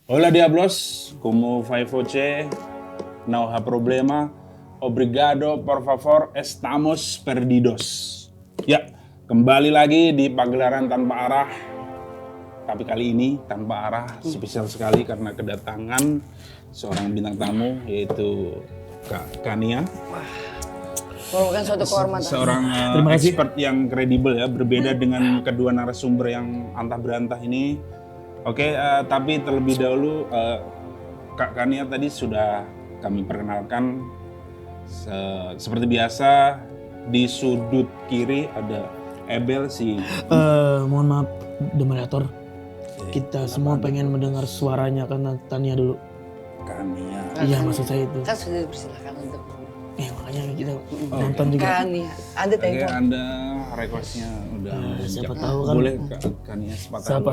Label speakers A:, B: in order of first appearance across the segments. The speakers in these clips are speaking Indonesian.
A: Hola diablos, como vai você? Não há problema. Obrigado, por favor, estamos perdidos. Ya, kembali lagi di pagelaran tanpa arah. Tapi kali ini tanpa arah spesial sekali karena kedatangan seorang bintang tamu yaitu Kak Kania.
B: Merupakan suatu kehormatan.
A: Seorang expert yang kredibel ya, berbeda dengan kedua narasumber yang antah berantah ini. Oke, tapi terlebih dahulu Kak Kania tadi sudah kami perkenalkan. Seperti biasa di sudut kiri ada Ebel si.
C: Mohon maaf, moderator. Kita semua pengen mendengar suaranya karena Tania dulu.
A: Kania.
C: Iya, maksud saya itu.
B: Kan sudah dipersilakan untuk
C: Makanya kita nonton juga.
B: Kania. Ada
A: Oke,
B: telepon.
A: Anda requestnya udah
C: siapa
A: melonjak.
C: tahu kan.
A: Boleh Kak Kania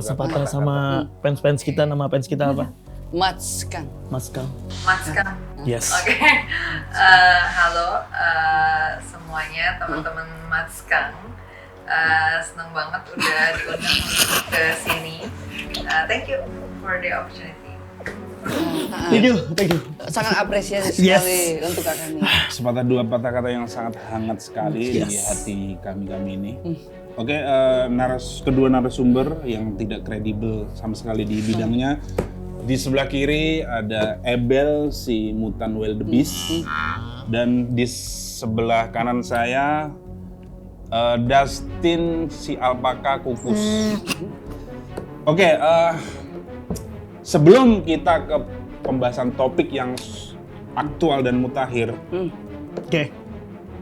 C: Sepatah sama fans kita, nama fans kita apa?
B: Matskan.
C: Mas Kang.
D: Mas Kang.
C: Yes.
D: Oke. Halo semuanya teman-teman Mas Kang. Senang banget udah diundang ke sini. Thank you for the opportunity.
C: Thank you.
B: Sangat apresiasi
C: Yes.
B: sekali untuk Kak Kania.
A: Sepatah dua patah kata yang sangat hangat sekali di hati kami ini. Oke, kedua narasumber yang tidak kredibel sama sekali di bidangnya. Di sebelah kiri ada Ebel si mutan wild beast dan di sebelah kanan saya Dustin si alpaka kukus. Oke, sebelum kita ke pembahasan topik yang aktual dan mutakhir,
C: Oke.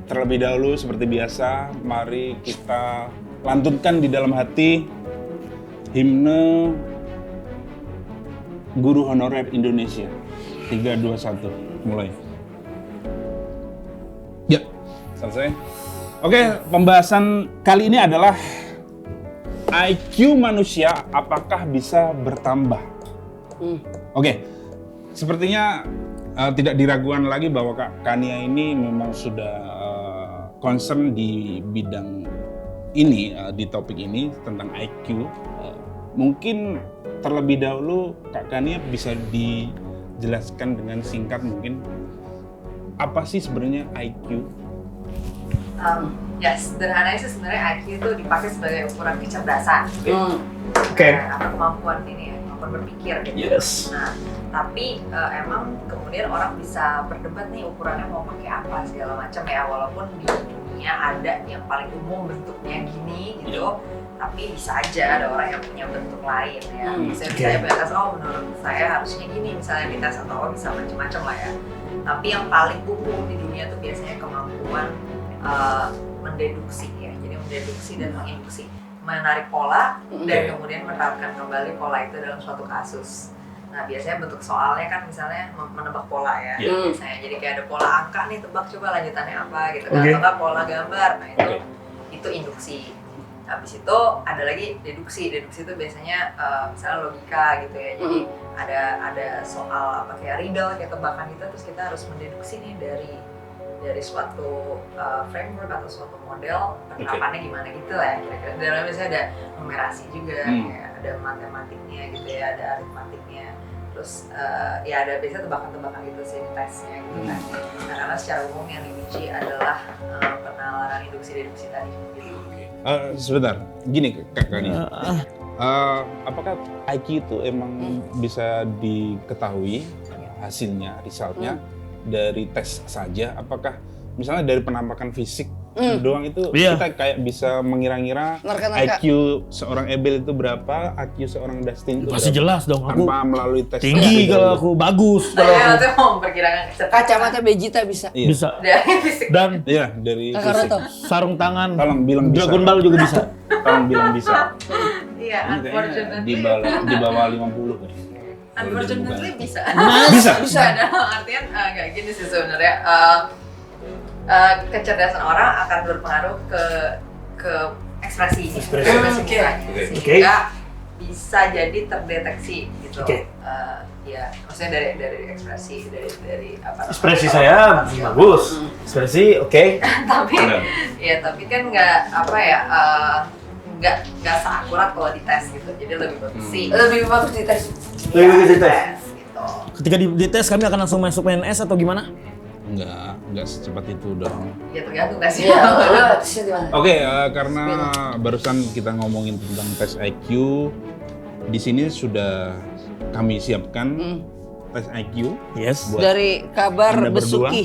A: terlebih dahulu seperti biasa, mari kita lantunkan di dalam hati himne Guru Honorer Indonesia. 3, 2, 1, mulai. Ya, selesai. Oke, pembahasan kali ini adalah IQ manusia apakah bisa bertambah? Oke, sepertinya tidak diragukan lagi bahwa Kak Kania ini memang sudah concern di bidang ini, di topik ini tentang IQ. Mungkin terlebih dahulu Kak Kania bisa dijelaskan dengan singkat mungkin apa sih sebenarnya IQ?
D: Ya sederhananya sih sebenarnya IQ itu dipakai sebagai ukuran kecerdasan.
C: Oke.
D: Atau kemampuan ini ya, kemampuan berpikir gitu.
C: Yes.
D: Nah, tapi emang kemudian orang bisa berdebat nih ukurannya mau pakai apa segala macam ya, walaupun di dunia ada yang paling umum bentuknya gini gitu. Tapi bisa aja ada orang yang punya bentuk lain ya. Misalnya punya tes, menurut saya harusnya gini, misalnya di tes atau bisa macam-macam lah ya. Tapi yang paling umum di dunia tuh biasanya kemampuan mendeduksi ya. Jadi mendeduksi dan menginduksi, menarik pola dan kemudian menerapkan kembali pola itu dalam suatu kasus. Nah biasanya bentuk soalnya kan misalnya menebak pola ya. Biasanya jadi kayak ada pola angka nih, tebak coba lanjutannya apa gitu kan. Atau nggak pola gambar, nah itu induksi. Habis itu ada lagi deduksi. Deduksi itu biasanya misalnya logika gitu ya. Jadi ada soal apa kayak riddle, kayak tebakan gitu, terus kita harus mendeduksi nih dari suatu framework atau suatu model penerapannya gimana gitu lah ya kira-kira. Dalamnya biasanya ada numerasi juga, kayak ada matematiknya gitu ya, ada aritmatiknya. Terus ya ada biasanya tebakan-tebakan gitu sih di tesnya gitu kan. Nah, karena secara umum yang diuji adalah penalaran induksi-deduksi tadi gitu.
A: Sebentar, gini Kak Kania. Apakah IQ itu emang bisa diketahui hasilnya, resultnya dari tes saja? Apakah misalnya dari penampakan fisik doang itu kita kayak bisa mengira-ngira IQ seorang Ebel itu berapa, IQ seorang Dustin itu
C: Pasti
A: berapa?
C: jelas dong, aku
A: Tanpa melalui tes
C: tinggi kalau aku, bagus kalau aku.
D: Saya mau memperkirakan kecerdasan.
B: Kacamata Vegeta bisa.
A: Iya.
C: Bisa.
D: Dari fisik.
C: Dan
A: Iya, dari fisik.
B: Kakaroto.
C: sarung tangan,
A: Tolong bilang bisa.
C: Dragon Ball juga bisa.
A: Tolong bilang bisa.
D: Iya,
A: Ini kayaknya
D: unfortunately.
A: di bawah 50 kayaknya.
D: Unfortunately bisa.
A: Bisa.
D: Dalam artian kayak gini sih sebenarnya. Kecerdasan orang akan berpengaruh ke ekspresi mukanya. Sehingga bisa jadi terdeteksi gitu. Ya, maksudnya dari ekspresi dari apa?
C: Ekspresi saya bagus. Ekspresi oke.
D: tapi kan nggak apa ya, nggak seakurat kalau di tes gitu. Jadi lebih bagus sih.
B: Lebih bagus di tes.
D: tes gitu.
C: Ketika dites kami akan langsung masuk PNS atau gimana?
A: Enggak secepat itu dong.
D: Ya tergantung gak sih?
B: Iya, lu tesnya di mana?
A: Oke, karena barusan kita ngomongin tentang tes IQ, di sini sudah kami siapkan tes IQ.
C: Yes.
A: Buat
B: Dari kabar
A: Anda berdua.
B: Besuki.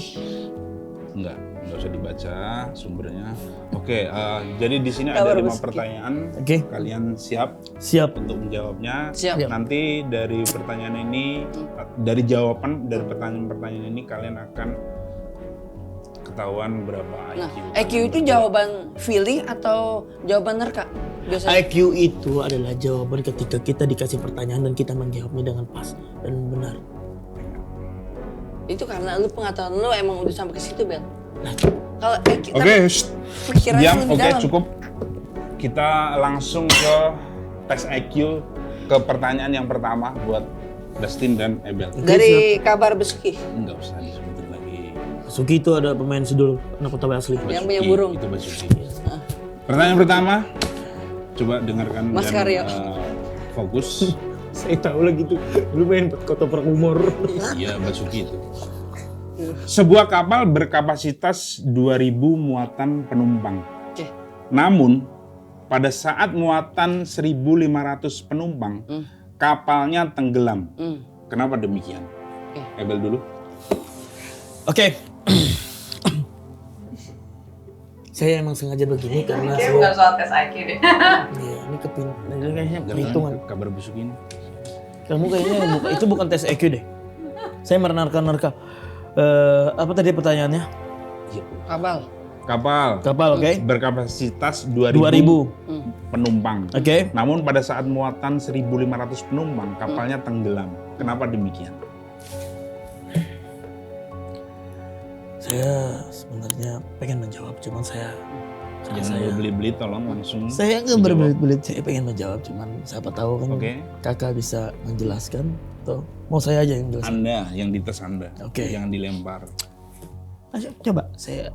A: Enggak usah dibaca sumbernya. Oke, jadi di sini
B: Kabar
A: ada 5
B: Besuki.
A: pertanyaan.
C: Oke.
A: Kalian siap
C: Siap.
A: untuk menjawabnya?
B: Siap.
A: Nanti dari pertanyaan ini, dari pertanyaan-pertanyaan ini kalian akan ketahuan berapa
B: Nah,
A: IQ.
B: IQ itu jawaban feeling atau jawaban nerka? Biasanya.
C: IQ itu adalah jawaban ketika kita dikasih pertanyaan dan kita menjawabnya dengan pas dan benar.
B: Itu karena lu pengetahuan lu emang udah sampai ke situ, Bel.
C: Nah,
B: Kalau IQ
A: Oke,
B: pikirannya
A: diam.
B: lebih
A: Oke,
B: dalam.
A: cukup. Kita langsung ke tes IQ, ke pertanyaan yang pertama buat Dustin dan Ebel.
B: Dari kabar Besuki.
A: Enggak usah disebutin lagi.
C: Suki itu ada pemain sidul anak kota asli.
B: Yang punya
A: Basuki,
B: burung.
A: Itu Basuki. Pertanyaan pertama, coba dengarkan
B: Mas
A: dan
B: Karyo.
A: fokus.
C: Saya tahu lagi tuh, dulu main kota Perumur.
A: Iya, Basuki itu. Sebuah kapal berkapasitas 2.000 muatan penumpang.
B: Oke.
A: Namun, pada saat muatan 1.500 penumpang, kapalnya tenggelam. Kenapa demikian?
B: Oke.
A: Ebel dulu.
C: Oke. Saya emang sengaja begini karena
D: Kayak bukan soal tes IQ deh.
C: iya, ini ini kayaknya perhitungan.
A: Kabar busuk ini.
C: Kamu kayaknya itu bukan tes EQ deh. Saya menerka-nerka. Apa tadi pertanyaannya?
B: Kapal.
C: Kapal, oke?
A: Berkapasitas 2.000 penumpang.
C: Oke.
A: Namun pada saat muatan 1.500 penumpang, kapalnya tenggelam. Kenapa demikian?
C: Saya sebenarnya pengen menjawab, cuman saya
A: Jangan beli-beli, tolong langsung.
C: nggak
A: dijawab.
C: berbelit-belit. Saya pengen menjawab, cuman siapa tahu kan
A: Oke.
C: kakak bisa menjelaskan atau mau saya aja yang jelaskan.
A: Anda yang dites Anda,
C: Oke.
A: jangan dilempar.
C: Ayo, coba saya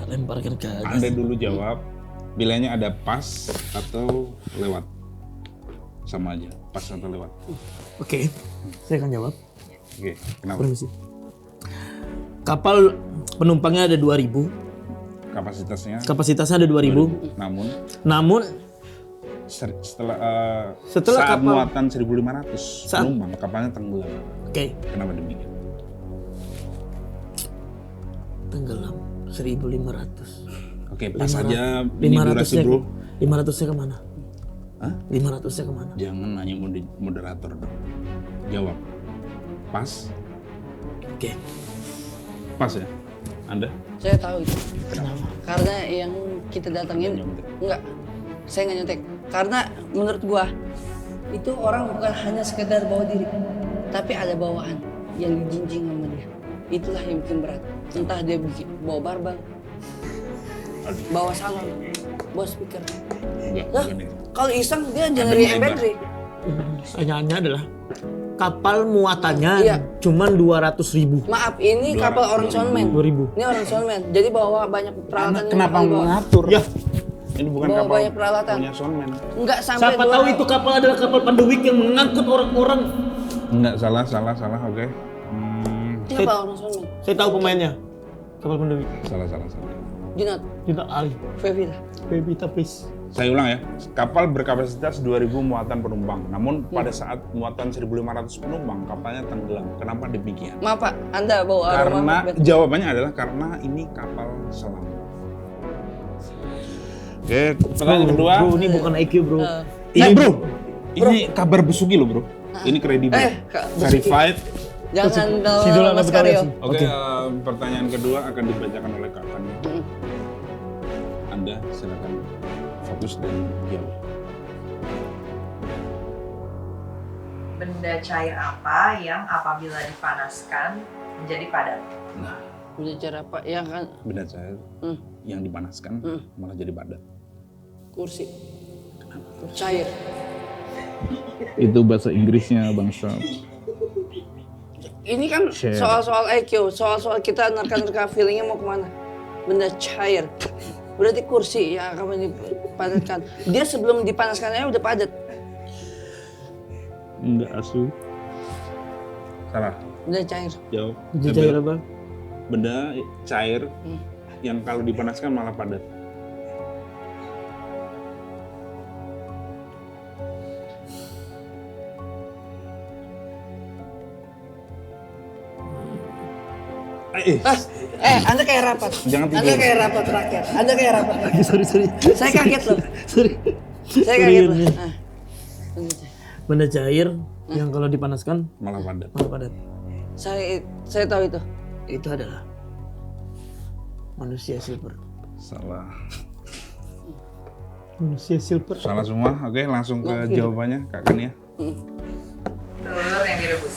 C: lemparkan ke
A: Anda dulu jawab. Pilihannya ada pas atau lewat. Sama aja, pas atau lewat.
C: Oke, saya akan jawab.
A: Oke, kenapa?
C: Permisi. Kapal penumpangnya ada 2.000,
A: Kapasitasnya.
C: kapasitasnya ada 2.000. Namun
A: Setelah
C: Setelah
A: saat
C: kapal-
A: muatan 1.500
C: Saat-
A: penumpang, kapalnya tenggelam.
C: oke,
A: Kenapa demikian?
C: tenggelam 1.500.
A: Oke, pas aja ini
C: 500-nya
A: durasi bro.
C: 500-nya kemana?
A: Hah?
C: 500-nya kemana?
A: Jangan nanya moderator dong. Jawab. Pas?
C: Oke,
A: Pas ya? Anda?
B: Saya tahu itu.
C: kenapa?
B: Karena yang kita datangin
A: Nyontek.
B: enggak. Saya nggak nyontek. Karena menurut gua itu orang bukan hanya sekedar bawa diri, tapi ada bawaan yang dijinjing sama dia. Itulah yang bikin berat. Entah dia bawa barbel,
A: Aduh,
B: bawa salon, bawa speaker.
A: enggak,
B: Lah,
A: bukan itu.
B: kalau iseng dia
A: Ada
B: dengerin
A: melebar.
B: MP3.
C: Pertanyaannya adalah kapal muatannya
B: Iya.
C: cuman 200.000.
B: Maaf, ini kapal orang soundman.
C: 2.000.
B: Ini orang soundman. Jadi bawa banyak peralatan. yang
A: Kenapa
B: bakal dibawa.
A: mengatur?
C: Ya,
A: Ini bukan
B: Bawa
A: kapal
B: banyak peralatan.
A: punya soundman.
B: Enggak sampai
C: siapa tahu itu kapal adalah kapal Pandewik yang mengangkut orang-orang.
A: Enggak, salah, oke.
B: Ini kapal orang soundman.
C: Saya tahu pemainnya. Kapal Pandewik.
A: Salah.
B: Junat,
C: Kita Ali.
B: Fevila.
C: Bebita please.
A: Saya ulang ya, kapal berkapasitas 2.000 muatan penumpang. Namun pada saat muatan 1.500 penumpang, kapalnya tenggelam. Kenapa demikian?
B: Maaf Pak, Anda bawa aroma
A: Karena
B: Macbeth.
A: jawabannya adalah karena ini kapal selam. Oke, pertanyaan kedua.
C: Bro, ini bukan IQ bro.
A: Ini bro, ini kabar Besuki loh bro. Ini kredibel,
B: Kak Besuki.
A: verified.
B: Jangan
C: Si Dolan
B: Mas
C: Betawi
B: Karyo.
C: sih.
A: Oke, pertanyaan kedua akan dibacakan oleh kakaknya. Anda silakan fokus dan jawab.
D: Benda cair apa yang apabila dipanaskan menjadi padat?
A: Nah,
B: Udah cara Pak, yang kan
A: benda cair yang dipanaskan malah jadi padat.
B: kursi. Cair.
A: Itu bahasa Inggrisnya bangsa.
B: Ini kan
A: Share.
B: soal-soal IQ, soal-soal kita nerka-nerka feelingnya mau kemana. Benda cair. Berarti kursi yang akan dipadatkan. Dia sebelum dipanaskan aja udah padat.
A: Enggak asu. Salah.
B: Benda cair.
A: Jawab.
C: Benda cair apa?
A: Benda cair yang kalau dipanaskan malah padat.
B: Anda kayak rapat.
A: Jangan
B: Anda
A: tidur.
B: kayak rapat rakyat. Anda kayak rapat rakyat.
C: Sorry.
B: Saya kaget loh.
C: Sorry.
B: Saya kaget loh.
C: Sorry.
B: Ah.
C: Benda cair yang kalau dipanaskan
A: Malah padat.
C: malah padat.
B: Saya tahu itu.
C: Itu adalah manusia silver.
A: Salah.
C: Manusia silver.
A: Salah semua. Oke, langsung ke jawabannya Kak Kania.
D: Telur yang direbus.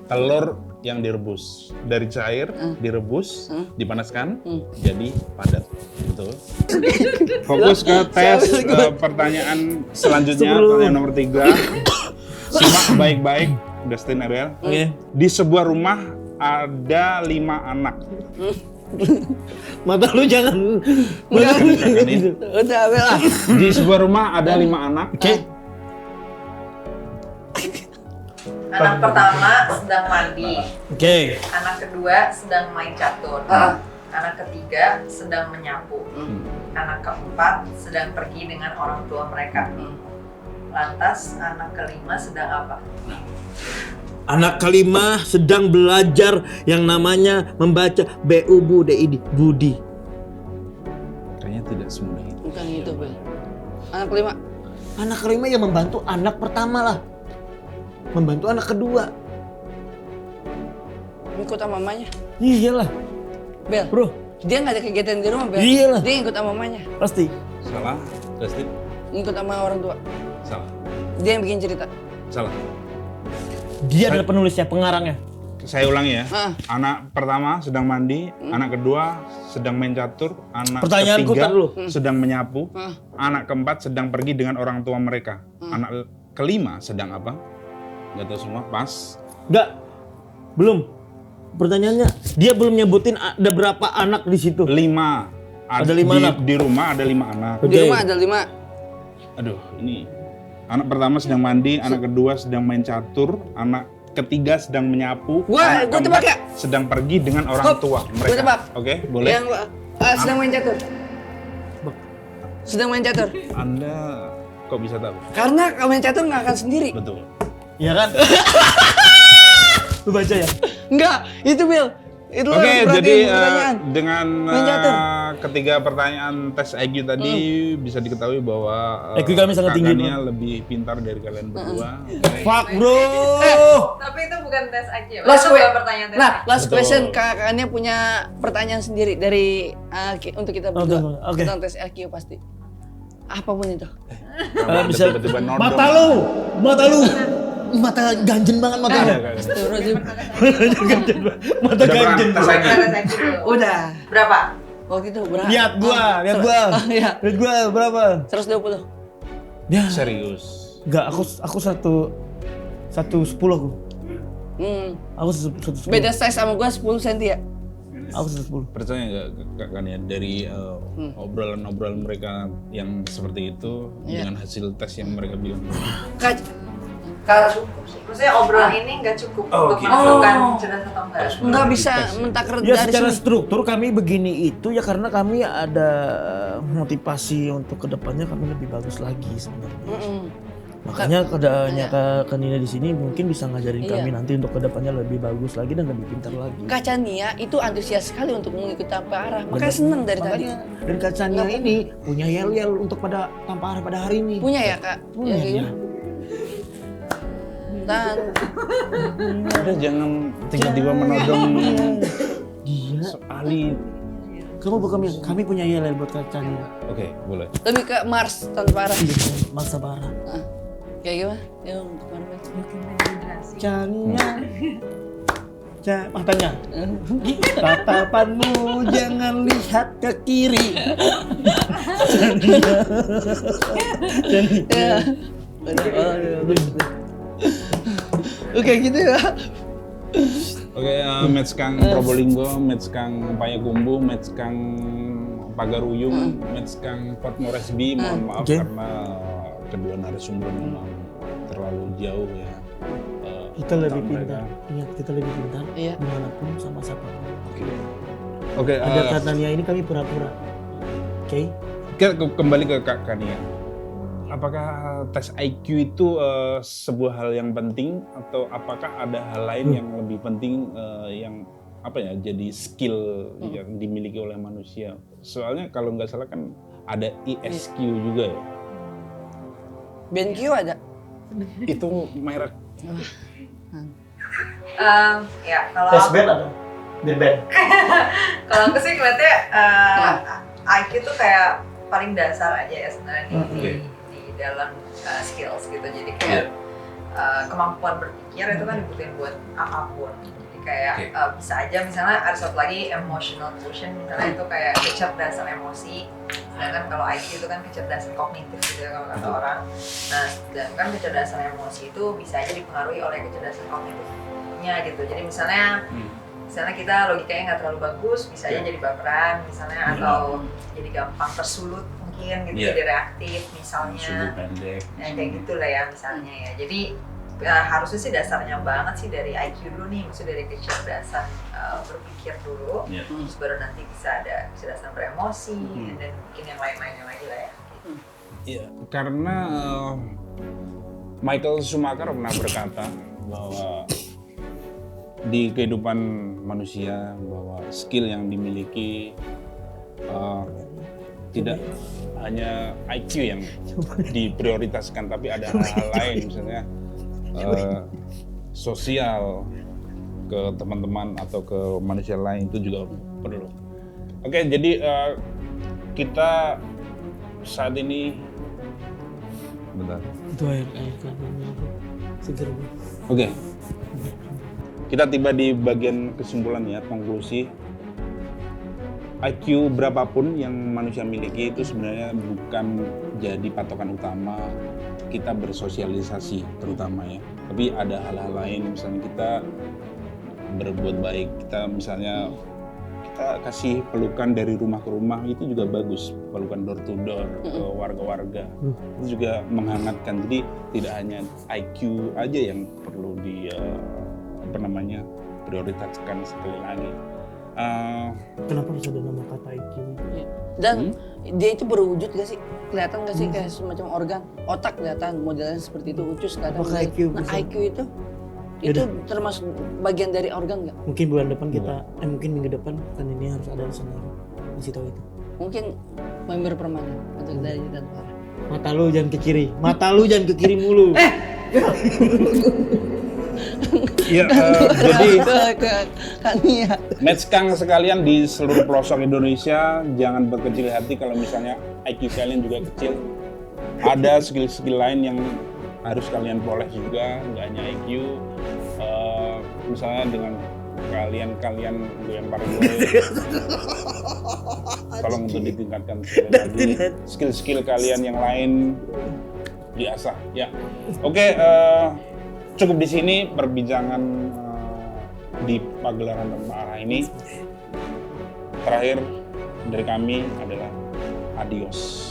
A: Telur yang direbus dari cair, direbus, dipanaskan, jadi padat. Betul. Fokus ke tes pertanyaan selanjutnya, pertanyaan nomor 3. Simak baik-baik, Dustin Ariel.
C: Oke.
A: Di sebuah rumah ada 5 anak.
C: Mata lu jangan.
B: Udah, Bel.
A: Di sebuah rumah ada 5 anak.
C: Oke.
D: Anak pertama sedang mandi.
C: Oke.
D: Anak kedua sedang main catur. Anak ketiga sedang menyapu. Anak keempat sedang pergi dengan orang tua mereka. Lantas anak kelima sedang apa?
C: Anak kelima sedang belajar yang namanya membaca BUDID. Budi.
A: Kayaknya tidak semudah itu.
B: Bukan gitu, Bel. Anak kelima.
C: Anak kelima yang membantu anak pertama lah. Membantu anak kedua.
B: Ikut sama mamanya.
C: Iyalah,
B: Bel.
C: bro.
B: Dia nggak ada kegiatan di rumah, Bel.
C: Iyalah.
B: Dia ikut sama mamanya.
C: Pasti.
A: Salah, Dustin.
B: Ikut sama orang tua.
A: Salah.
B: Dia yang bikin cerita.
A: Salah.
C: Dia adalah penulisnya, pengarangnya.
A: Saya ulangi ya.
B: Ah.
A: Anak pertama sedang mandi, anak kedua sedang main catur, anak
C: Pertanyaanku
A: ketiga
C: tar dulu.
A: sedang menyapu,
B: Ah.
A: anak keempat sedang pergi dengan orang tua mereka. Anak kelima sedang apa? Gak tahu semua, pas.
C: Enggak. Belum. Pertanyaannya, dia belum nyebutin ada berapa anak di situ.
A: 5.
C: Ada 5 anak.
A: Di rumah ada 5 anak.
B: Di
C: Oke.
B: rumah ada 5.
A: Aduh, ini. Anak pertama sedang mandi, anak kedua sedang main catur, anak ketiga sedang menyapu,
B: Gua
A: anak
B: tebak
A: keempat
B: ya?
A: sedang pergi dengan orang
B: Hop,
A: tua
B: gua
A: mereka.
B: tebak.
A: Oke, boleh?
B: Yang sedang main catur. Sedang main catur.
A: Anda kok bisa tahu?
B: Karena kalau main catur nggak akan sendiri.
A: Betul.
C: Iya kan? Lu baca ya?
B: Enggak, itu Bill. Itu
A: Oke,
B: harus
A: jadi
B: perhatiin pertanyaan.
A: dengan
B: Main catur.
A: ketiga pertanyaan tes IQ tadi bisa diketahui bahwa
C: IQ kami sangat
A: Kak
C: tinggi,
A: Kania lebih pintar dari kalian berdua.
C: Fuck bro.
D: Tapi itu bukan tes IQ ya?
B: Last
D: Itu
B: que-
D: bukan pertanyaan tes
B: Nah,
D: IQ.
B: last
A: Betul.
B: question kakaknya punya pertanyaan sendiri dari untuk kita berdua.
C: Oke.
B: Tentang tes IQ pasti. Apapun itu.
A: Kalau
C: bisa-
A: tiba-tiba nodong.
C: Mata lu. Mata ganjen banget matanya.
A: Ada, Kak.
B: Astagfirullahaladzim.
C: Mata
A: Udah
C: ganjen.
A: pernah tes IQ?
D: Tes IQ dulu.
B: Udah.
D: Berapa?
B: Waktu itu berapa?
C: Lihat gua.
B: Iya.
C: Lihat gua berapa?
B: 120.
C: Ya.
A: Serius.
C: Enggak, aku 110 aku. Aku 110.
B: Beda size sama gua 10 cm ya.
C: Aku 110.
A: Percaya nggak Kak Kania dari obrolan-obrolan mereka yang seperti itu
B: Iya.
A: dengan hasil tes yang mereka bilang?
B: Kak,
D: Maksudnya obrolan ini nggak cukup
A: Oh,
D: untuk
A: gitu.
D: menentukan cerdas atau enggak.
B: nggak bisa mentakar
C: Ya
B: dari
C: secara
B: sini.
C: struktur kami begini itu ya karena kami ada motivasi untuk kedepannya kami lebih bagus lagi sebenarnya. Makanya keadaannya Kak Nina di sini mungkin bisa ngajarin
B: Iya.
C: kami nanti untuk kedepannya lebih bagus lagi dan lebih pintar lagi.
B: Kak Chania itu antusias sekali untuk mengikuti tanpa arah. Makanya seneng dari tadi.
C: Makanya, dan Kak Chania ini punya yel-yel untuk pada tanpa arah pada hari ini.
B: Punya ya Kak?
C: Punya
B: Ya,
C: dia.
B: Dan
A: Udah jangan tiba-tiba menodong
C: Dia.
A: Ali.
C: Kamu bukan kami punya yel-yel buat Kak Chania.
A: Oke, boleh.
B: lebih ke Mars tanpa arah.
C: Iya, masa bara.
B: Kayak gimana? Yang kemarin.
C: Chania. Matanya. Tatapanmu jangan lihat ke kiri.
B: Ya. Oke gitu ya.
A: Oke, match Kang Probolinggo, match Kang Payakumbuh, match Kang Pagaruyung, match Kang Port Moresby. Mohon maaf
C: Oke.
A: karena kedua narasumber memang terlalu jauh ya
C: Kita lebih
A: mereka.
C: pintar. Ingat, kita lebih pintar.
B: Iya.
C: Dimanapun sama siapa.
A: Oke,
C: Ada katanya ini kami pura-pura. Oke?
A: kembali ke Kak Kania. Apakah tes IQ itu sebuah hal yang penting atau apakah ada hal lain yang lebih penting yang apa ya jadi skill yang dimiliki oleh manusia? Soalnya kalau nggak salah kan ada ISQ juga ya.
B: BenQ ada.
A: Itu merek.
D: Ya kalau
C: Tes band ada. Band.
D: kalau aku sih ngeliatnya IQ tuh kayak paling dasar aja ya sebenarnya di dalam skills gitu. Jadi kayak kemampuan berpikir itu kan dibutuhin buat apapun. Jadi kayak bisa aja misalnya ada satu lagi emotional quotient, misalnya itu kayak kecerdasan emosi. Sedangkan kalau IQ itu kan kecerdasan kognitif gitu ya kalau kata orang. Nah, sedangkan kecerdasan emosi itu bisa aja dipengaruhi oleh kecerdasan kognitifnya gitu. Jadi misalnya kita logikanya nggak terlalu bagus, bisa aja jadi baperan misalnya, atau jadi gampang tersulut mungkin gitu, jadi reaktif misalnya.
A: Sudut pendek.
D: Nah, kayak gitulah ya misalnya ya. Jadi harusnya sih dasarnya banget sih dari IQ dulu nih, maksudnya dari kecerdasan berpikir dulu, terus baru nanti bisa ada kecerdasan beremosi, dan mungkin yang lain-lainnya lagi lah ya.
A: Iya, karena Michael Schumacher pernah berkata bahwa di kehidupan manusia bahwa skill yang dimiliki tidak hanya IQ yang diprioritaskan, tapi ada hal-hal lain misalnya sosial ke teman-teman atau ke manusia lain itu juga perlu. Oke, jadi kita saat ini bentar.
C: Itu air seger.
A: Oke. Kita tiba di bagian kesimpulan ya, konklusi. IQ berapapun yang manusia miliki itu sebenarnya bukan jadi patokan utama kita bersosialisasi terutama ya. Tapi ada hal-hal lain, misalnya kita berbuat baik, kita misalnya kita kasih pelukan dari rumah ke rumah itu juga bagus, pelukan door to door ke warga-warga itu juga menghangatkan. Jadi tidak hanya IQ aja yang perlu prioritaskan sekali lagi.
C: Kenapa harus ada nama kata IQ?
B: Dan dia itu berwujud gak sih? Kelihatan gak sih kayak semacam organ? Otak kelihatan modelnya seperti itu, ucus kelihatan.
C: Apakah IQ
B: Nah,
C: bisa?
B: IQ itu termasuk bagian dari organ nggak?
C: Mungkin bulan depan kita, mungkin minggu depan kan ini harus ada seminar kasih tahu itu.
B: Mungkin member permanen atau dari dan para.
C: Mata lu jangan ke kiri, mulu.
A: Iya, jadi
B: ke Kania.
A: Metskang sekalian di seluruh pelosok Indonesia, jangan berkecil hati kalau misalnya IQ kalian juga kecil. Ada skill-skill lain yang harus kalian poles juga, nggak hanya IQ. Misalnya dengan kalian lempar gue, tolong untuk ditingkatkan sekali lagi. Skill-skill kalian yang lain diasah. Ya, oke. Cukup di sini perbincangan di pagelaran tanpa arah ini. Terakhir dari kami adalah adios.